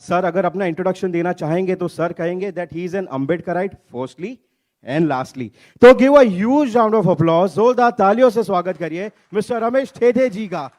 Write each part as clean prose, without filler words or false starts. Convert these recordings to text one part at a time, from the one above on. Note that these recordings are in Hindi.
सर अगर अपना इंट्रोडक्शन देना चाहेंगे तो सर कहेंगे that he is an Ambedkarite firstly and lastly. तो give a huge round of applause, जोरदार तालियों से स्वागत करिए मिस्टर रमेश ठेठे जी का।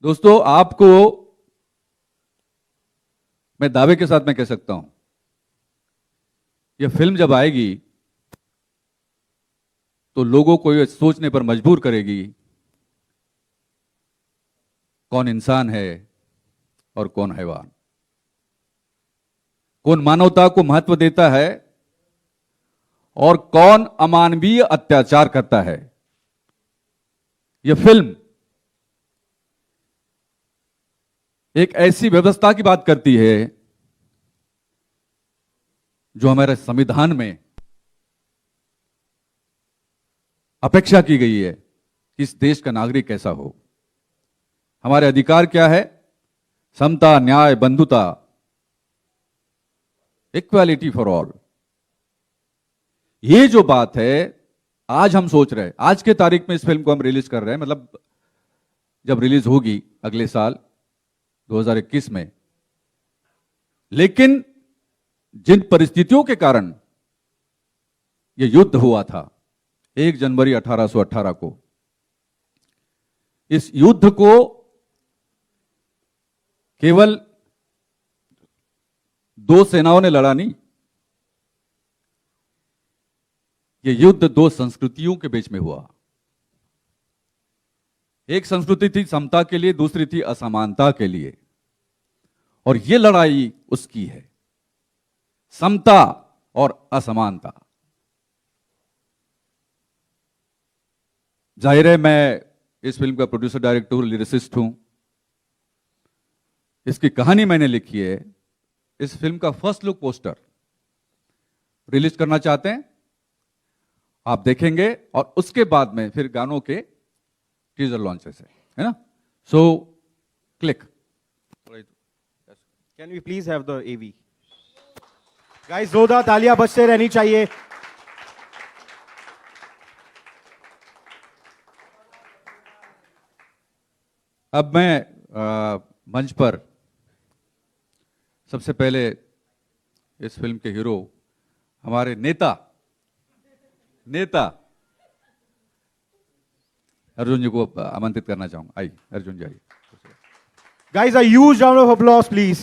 दोस्तों, आपको मैं दावे के साथ मैं कह सकता हूं, यह फिल्म जब आएगी तो लोगों को यह सोचने पर मजबूर करेगी कौन इंसान है और कौन हैवान, कौन मानवता को महत्व देता है और कौन अमानवीय अत्याचार करता है। यह फिल्म एक ऐसी व्यवस्था की बात करती है जो हमारे संविधान में अपेक्षा की गई है कि इस देश का नागरिक कैसा हो। हमारे अधिकार क्या है? समता, न्याय, बंधुता, इक्वालिटी फॉर ऑल। ये जो बात है आज हम सोच रहे हैं, आज के तारीख में इस फिल्म को हम रिलीज कर रहे हैं, मतलब जब रिलीज होगी अगले साल 2021 में। लेकिन जिन परिस्थितियों के कारण यह युद्ध हुआ था 1 जनवरी 1818 को, इस युद्ध को केवल 2 सेनाओं ने लड़ा नहीं, यह युद्ध 2 संस्कृतियों के बीच में हुआ। एक संस्कृति थी समता के लिए, दूसरी थी असमानता के लिए, और यह लड़ाई उसकी है, समता और असमानता। जाहिर है मैं इस फिल्म का प्रोड्यूसर, डायरेक्टर, लिरिसिस्ट हूं। इसकी कहानी मैंने लिखी है। इस फिल्म का फर्स्ट लुक पोस्टर रिलीज करना चाहते हैं, आप देखेंगे, और उसके बाद में फिर गानों के टीजर लॉन्चेस है ना। So click. Can we please have the AV guys, जोरदार तालियां बजते रहनी चाहिए। अब मैं मंच पर सबसे पहले इस फिल्म के हीरो, हमारे नेता अर्जुन जी को आमंत्रित करना चाहूंगा। आइए अर्जुन जी, आइए। Guys, a huge round of applause please.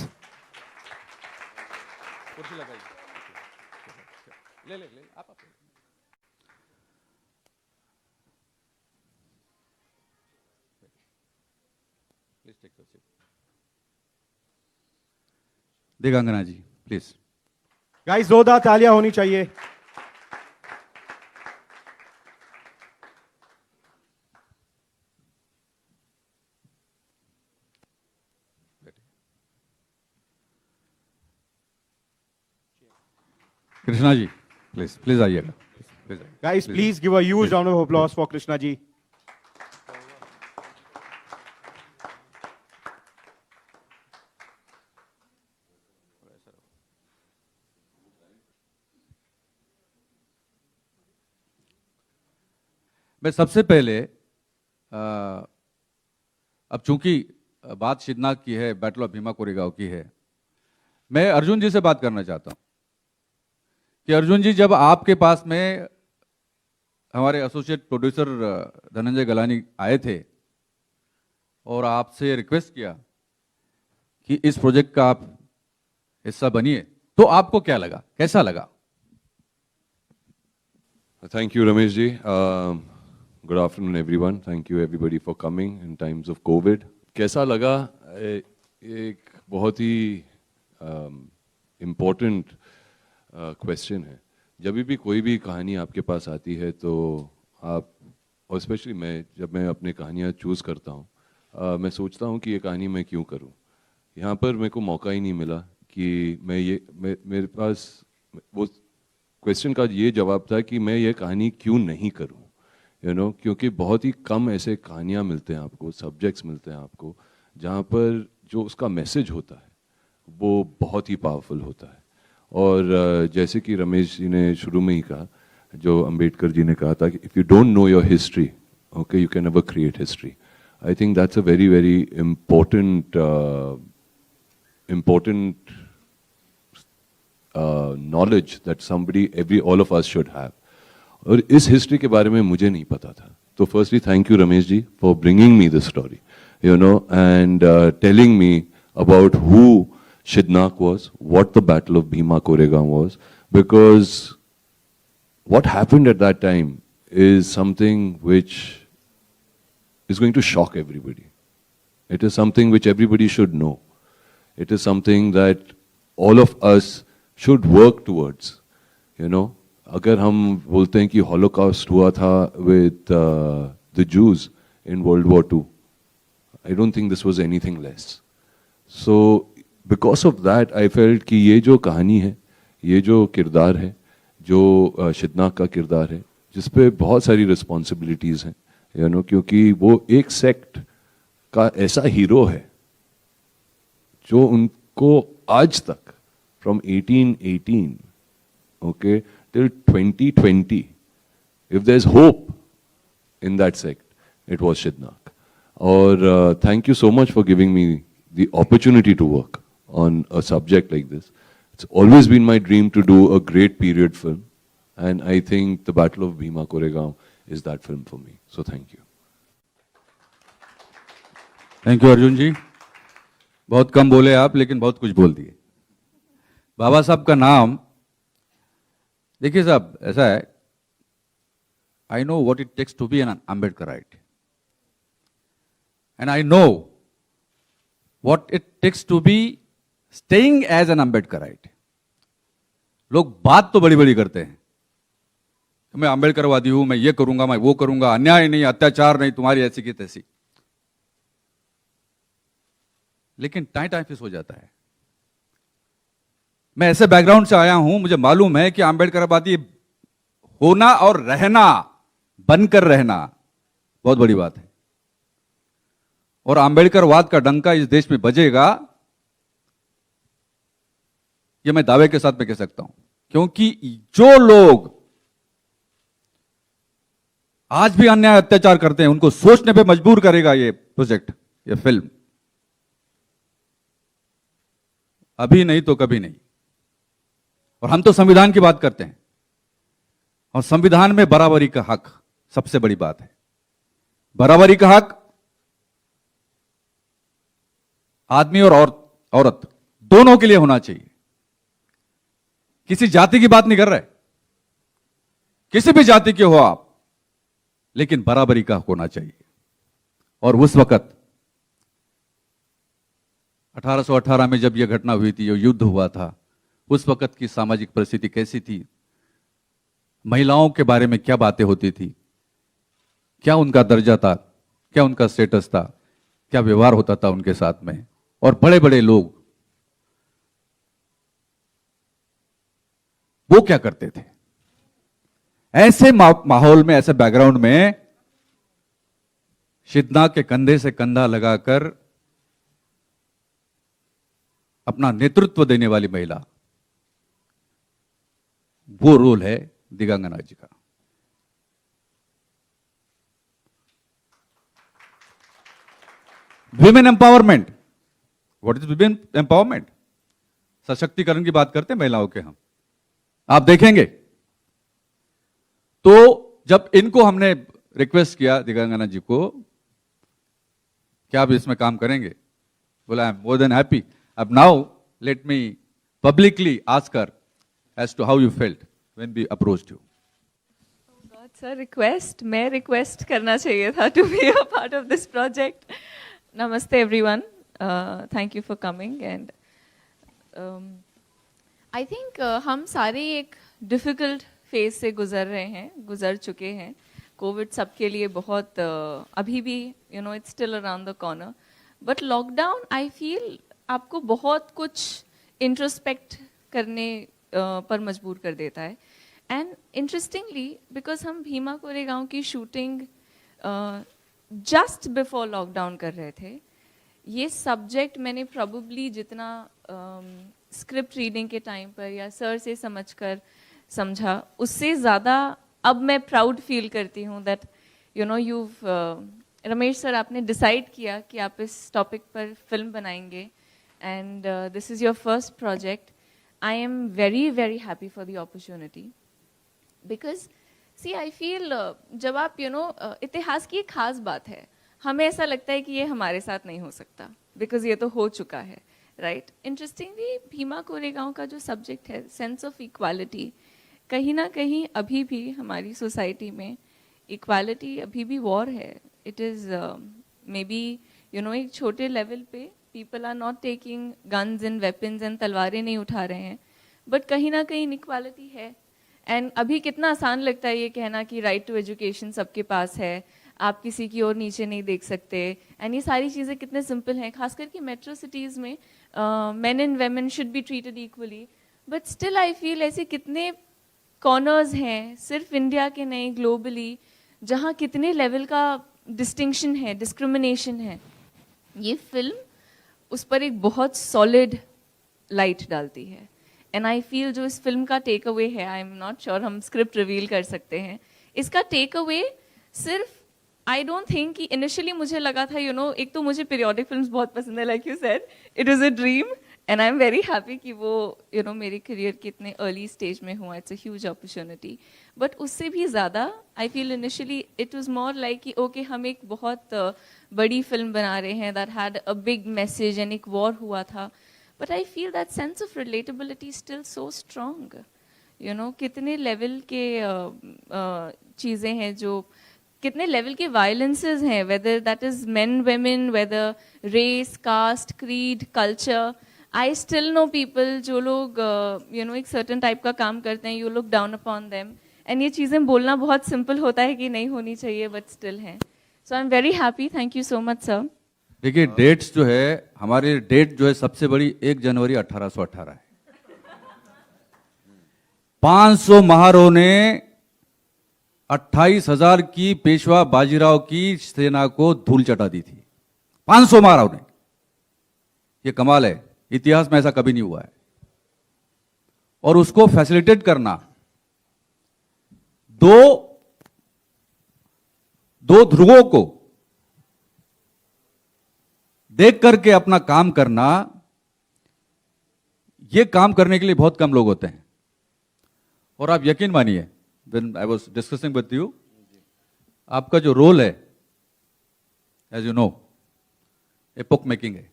कुर्सी लगाइए। ले आप please take your seat. Digangana ji please. Guys, जोरदार तालियां होनी चाहिए। कृष्णा जी प्लीज आइएगा। Guys, please give a huge round of applause for Krishna ji. मैं सबसे पहले अब चूंकि बात शिवनाथ की है, बैटल ऑफ भीमा कोरेगांव की है, मैं अर्जुन जी से बात करना चाहता हूं कि अर्जुन जी, जब आपके पास में हमारे एसोसिएट प्रोड्यूसर धनंजय गलानी आए थे और आपसे रिक्वेस्ट किया कि इस प्रोजेक्ट का आप हिस्सा बनिए, तो आपको क्या लगा, कैसा लगा? Thank you, Ramesh ji. Good afternoon, everyone. Thank you, everybody, for coming in times of COVID. कैसा लगा? एक बहुत ही important question है। जब भी कोई भी कहानी आपके पास आती है तो आप, और स्पेशली जब मैं अपनी कहानियाँ चूज़ करता हूँ, मैं सोचता हूँ कि ये कहानी मैं क्यों करूँ। यहाँ पर मेरे को मौका ही नहीं मिला कि मेरे पास वो क्वेश्चन का ये जवाब था कि मैं ये कहानी क्यों नहीं करूं, क्योंकि बहुत ही कम ऐसे कहानियां मिलते हैं आपको, सब्जेक्ट्स मिलते हैं आपको, जहां पर जो उसका मैसेज होता है वो बहुत ही पावरफुल होता है। और जैसे कि रमेश जी ने शुरू में ही कहा, जो अंबेडकर जी ने कहा था कि if you don't know your history, okay, you can never create history. I think that's a very, very important, important knowledge that all of us should have. और इस हिस्ट्री के बारे में मुझे नहीं पता था. तो firstly thank you Ramesh ji for bringing me this story, you know, and telling me about who Shidnak was, what the Battle of Bhima Koregaon was, because what happened at that time is something which is going to shock everybody. It is something which everybody should know. It is something that all of us should work towards, you know. अगर हम बोलते हैं कि हॉलोकॉस्ट हुआ था with the Jews in World War II, I don't think this was anything less. So because of that, I felt कि ये जो कहानी है, ये जो किरदार है, जो शिदनाक का किरदार है, जिस पे बहुत सारी रिस्पॉन्सिबिलिटीज़ हैं, you know, क्योंकि वो एक सेक्ट का ऐसा हीरो है जो उनको आज तक from 1818, okay, till 2020, if there's hope in that sect, it was Shidnak. Or thank you so much for giving me the opportunity to work on a subject like this. It's always been my dream to do a great period film, and I think the Battle of Bhima Koregaon is that film for me. So thank you. Thank you Arjun ji. बहुत कम बोले आप, लेकिन बहुत कुछ बोल दिए. बाबा साहब का नाम, देखिए साहब, ऐसा है, I know what it takes to be an Ambedkarite, and I know what it takes to be staying as an Ambedkarite. लोग बात तो बड़ी बड़ी करते हैं, मैं अम्बेडकरवादी हूं, मैं ये करूंगा, मैं वो करूंगा, अन्याय नहीं, अत्याचार नहीं, तुम्हारी ऐसी की तैसी, लेकिन टाइम फिस हो जाता है. मैं ऐसे बैकग्राउंड से आया हूं, मुझे मालूम है कि अम्बेडकरवादी होना और रहना, बनकर रहना बहुत बड़ी बात है. और अम्बेडकरवाद का डंका इस देश में बजेगा, यह मैं दावे के साथ में कह सकता हूं, क्योंकि जो लोग आज भी अन्याय अत्याचार करते हैं, उनको सोचने पे मजबूर करेगा ये प्रोजेक्ट, ये फिल्म. अभी नहीं तो कभी नहीं. और हम तो संविधान की बात करते हैं, और संविधान में बराबरी का हक सबसे बड़ी बात है. बराबरी का हक आदमी और औरत दोनों के लिए होना चाहिए. किसी जाति की बात नहीं कर रहे, किसी भी जाति के हो आप, लेकिन बराबरी का हक होना चाहिए. और उस वक्त 1818 में जब यह घटना हुई थी, जो युद्ध हुआ था, उस वक्त की सामाजिक परिस्थिति कैसी थी, महिलाओं के बारे में क्या बातें होती थी, क्या उनका दर्जा था, क्या उनका स्टेटस था, क्या व्यवहार होता था उनके साथ में. और बड़े बड़े लोग वो क्या करते थे. ऐसे माहौल में, ऐसे बैकग्राउंड में शिदनाक के कंधे से कंधा लगाकर अपना नेतृत्व देने वाली महिला, वो रोल है दिगांगना जी का. Women empowerment, what is women empowerment? सशक्तिकरण की बात करते हैं महिलाओं के हम. आप देखेंगे तो जब इनको हमने रिक्वेस्ट किया, दिगांगना जी को, क्या आप इसमें काम करेंगे, बोला I am more than happy. अब now let me publicly ask her as to how you felt when we approached you. Oh God, sir, request. मैं request करना चाहिए था to be a part of this project. Namaste everyone. Thank you for coming, and I think हम सारे एक difficult phase से गुजर चुके हैं. कोविड सबके लिए बहुत अभी भी it's still around the corner. But lockdown, I feel आपको बहुत कुछ introspect करने पर मजबूर कर देता है. एंड इंटरेस्टिंगली, बिकॉज हम भीमा कोरेगांव की शूटिंग जस्ट बिफोर लॉकडाउन कर रहे थे, ये सब्जेक्ट मैंने प्रोबेबली जितना स्क्रिप्ट रीडिंग के टाइम पर या सर से समझा, उससे ज़्यादा अब मैं प्राउड फील करती हूँ दैट you've रमेश सर आपने डिसाइड किया कि आप इस टॉपिक पर फिल्म बनाएंगे and this is your first project. I am very very happy for the opportunity because see I feel जब आप इतिहास की एक खास बात है, हमें ऐसा लगता है कि ये हमारे साथ नहीं हो सकता बिकॉज ये तो हो चुका है, राइट. इंटरेस्टिंगली भीमा कोरेगांव का जो सब्जेक्ट है, सेंस ऑफ इक्वालिटी, कहीं ना कहीं अभी भी हमारी सोसाइटी में इक्वालिटी अभी भी वॉर है. इट इज़ मे बी एक छोटे लेवल पे people are not taking guns and weapons and तलवारें नहीं उठा रहे हैं, बट कहीं ना कहीं इनइक्वालिटी है. एंड अभी कितना आसान लगता है ये कहना कि राइट टू एजुकेशन सबके पास है, आप किसी की ओर नीचे नहीं देख सकते, एंड ये सारी चीज़ें कितने सिंपल हैं. खास करके मेट्रो सिटीज़ में main and women should be treated equally, but still I feel ऐसे कितने कॉर्नर्स हैं, सिर्फ इंडिया के नहीं ग्लोबली, जहाँ कितने लेवल का डिस्टिंक्शन है, डिस्क्रिमिनेशन है. ये फिल्म उस पर एक बहुत सॉलिड लाइट डालती है. एंड आई फील जो इस फिल्म का टेक अवे है, आई एम नॉट श्योर हम स्क्रिप्ट रिवील कर सकते हैं, इसका टेक अवे सिर्फ आई डोंट थिंक कि इनिशियली मुझे लगा था एक तो मुझे पीरियोडिक फिल्म्स बहुत पसंद है, like you said it is a dream and I am very happy कि वो मेरे करियर के इतने अर्ली स्टेज में हुआ. It's a huge opportunity. But उससे भी ज़्यादा I feel initially it was more like कि ओके हम एक बहुत बड़ी फिल्म बना रहे हैं that had a big message and एक वॉर हुआ था. But I feel that sense of relatability still so strong. कितने लेवल के चीज़ें हैं, जो कितने लेवल के वायलेंसेस हैं, whether that is men women, whether race, caste, creed, culture. I still know people जो लोग एक सर्टन टाइप का काम करते हैं, you look down upon them. And ये चीज़ें बोलना बहुत सिंपल होता है कि नहीं होनी चाहिए, बट स्टिल हैं. So I am very happy. Thank you so much sir. देखिए डेट्स जो है, हमारी डेट जो है सबसे बड़ी 1 जनवरी 1818 है. 500 महारों ने 28,000 की पेशवा बाजीराव की सेना को धूल चटा दी थी. 500 महाराव ने. ये कमाल है, इतिहास में ऐसा कभी नहीं हुआ है. और उसको फैसिलिटेट करना, दो ध्रुवों को देख करके अपना काम करना, ये काम करने के लिए बहुत कम लोग होते हैं. और आप यकीन मानिए, when I was discussing with you, आपका जो रोल है, as you know, epoch making है,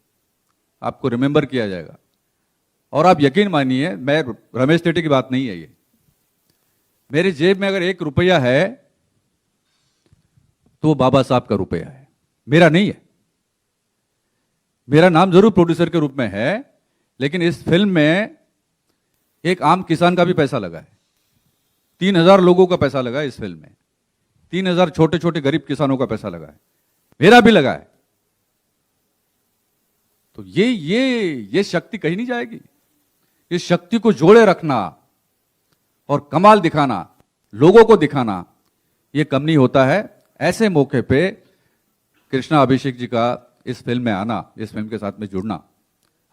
आपको रिमेंबर किया जाएगा. और आप यकीन मानिए, मैं रमेश टेटी की बात नहीं है ये, मेरे जेब में अगर 1 रुपया है तो वो बाबा साहब का रुपया है, मेरा नहीं है. मेरा नाम जरूर प्रोड्यूसर के रूप में है, लेकिन इस फिल्म में एक आम किसान का भी पैसा लगा है. 3,000 लोगों का पैसा लगा है इस फिल्म में. 3,000 छोटे छोटे गरीब किसानों का पैसा लगा है, मेरा भी लगा है. तो ये शक्ति कहीं नहीं जाएगी. इस शक्ति को जोड़े रखना और कमाल दिखाना, लोगों को दिखाना, ये कम नहीं होता है. ऐसे मौके पे कृष्णा अभिषेक जी का इस फिल्म में आना, इस फिल्म के साथ में जुड़ना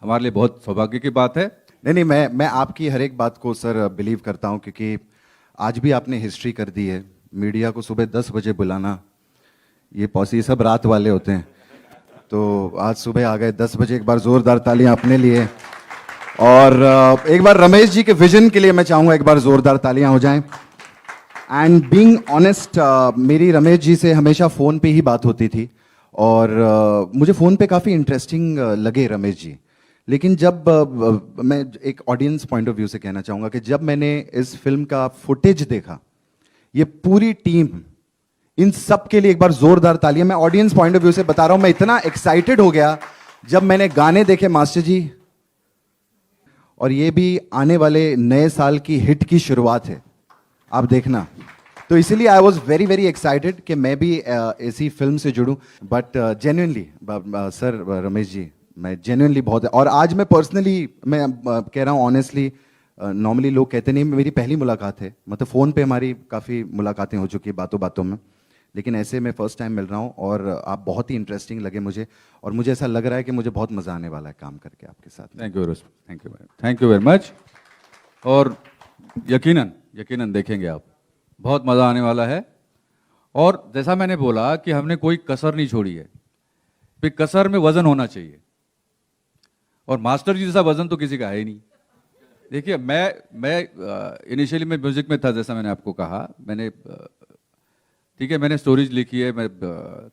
हमारे लिए बहुत सौभाग्य की बात है. नहीं, मैं आपकी हर एक बात को सर बिलीव करता हूं, क्योंकि आज भी आपने हिस्ट्री कर दी है. मीडिया को सुबह 10 बजे बुलाना, ये सब रात वाले होते हैं, तो आज सुबह आ गए 10 बजे. एक बार जोरदार तालियां अपने लिए, और एक बार रमेश जी के विजन के लिए मैं चाहूंगा एक बार जोरदार तालियां हो जाएं. एंड बीइंग ऑनेस्ट, मेरी रमेश जी से हमेशा फ़ोन पे ही बात होती थी, और मुझे फ़ोन पे काफ़ी इंटरेस्टिंग लगे रमेश जी. लेकिन जब मैं एक ऑडियंस पॉइंट ऑफ व्यू से कहना चाहूँगा कि जब मैंने इस फिल्म का फुटेज देखा, ये पूरी टीम, इन सब के लिए एक बार जोरदार तालियां. मैं ऑडियंस पॉइंट ऑफ व्यू से बता रहा हूं, मैं इतना एक्साइटेड हो गया जब मैंने गाने देखे मास्टर जी. और ये भी आने वाले नए साल की हिट की शुरुआत है, आप देखना. तो इसीलिए I was very very excited कि मैं भी ऐसी फिल्म से जुड़ूं. But genuinely sir Ramesh ji, मैं जेन्युइनली बहुत, और आज मैं पर्सनली मैं कह रहा हूँ ऑनेस्टली, नॉर्मली लोग कहते नहीं, मेरी पहली मुलाकात है. मतलब फ़ोन पे हमारी काफ़ी मुलाकातें हो चुकी है बातों बातों में, लेकिन ऐसे मैं फर्स्ट टाइम मिल रहा हूँ. और आप बहुत ही इंटरेस्टिंग लगे मुझे, और मुझे ऐसा लग रहा है कि मुझे बहुत मज़ा आने वाला है काम करके आपके साथ. Thank you very much. और यकीनन देखेंगे आप, बहुत मज़ा आने वाला है. और जैसा मैंने बोला कि हमने कोई कसर नहीं छोड़ी है, फिर कसर में वजन होना चाहिए, और मास्टर जी जैसा वजन तो किसी का है ही नहीं। देखिए मैं इनिशियली मैं म्यूजिक में था, जैसा मैंने आपको कहा, मैंने ठीक है, मैंने स्टोरीज लिखी है, मैं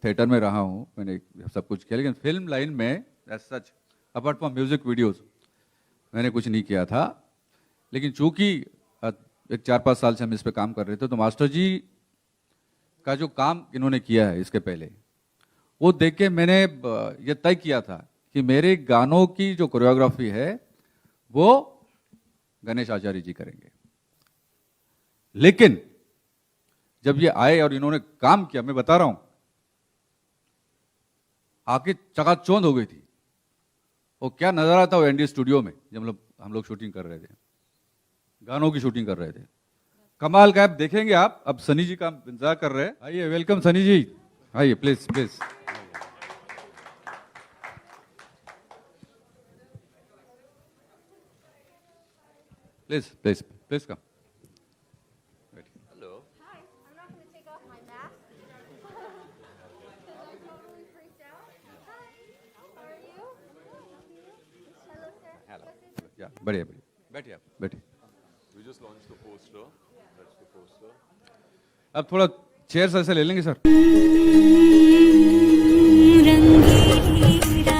थिएटर में रहा हूँ, मैंने सब कुछ किया, लेकिन फिल्म लाइन में as such apart from music videos मैंने कुछ नहीं किया था। लेकिन चूंकि एक 4-5 साल से हम इस पे काम कर रहे थे, तो मास्टर जी का जो काम इन्होंने किया है इसके पहले, वो देख के मैंने ये तय किया था कि मेरे गानों की जो कोरियोग्राफी है वो गणेश आचार्य जी करेंगे। लेकिन जब ये आए और इन्होंने काम किया, मैं बता रहा हूं, आके चकाचौंध हो गई थी। वो क्या नजारा था वो एनडी स्टूडियो में, जब हम लोग शूटिंग कर रहे थे, गानों की शूटिंग कर रहे थे। कमाल का आप देखेंगे आप। अब सनी जी का इंतजार कर रहे हैं। आइए, वेलकम सनी जी, आइए please please. Please please please come. Hi, I'm not going to take off my mask. I'm totally freaked out. Hi, how are you? Hello, sir. या बढ़िया बढ़िया, बैठिए आप, बैठिए। We just launched the poster. That's the poster. अब थोड़ा चेयर ऐसे ले लेंगे सर। रंगीला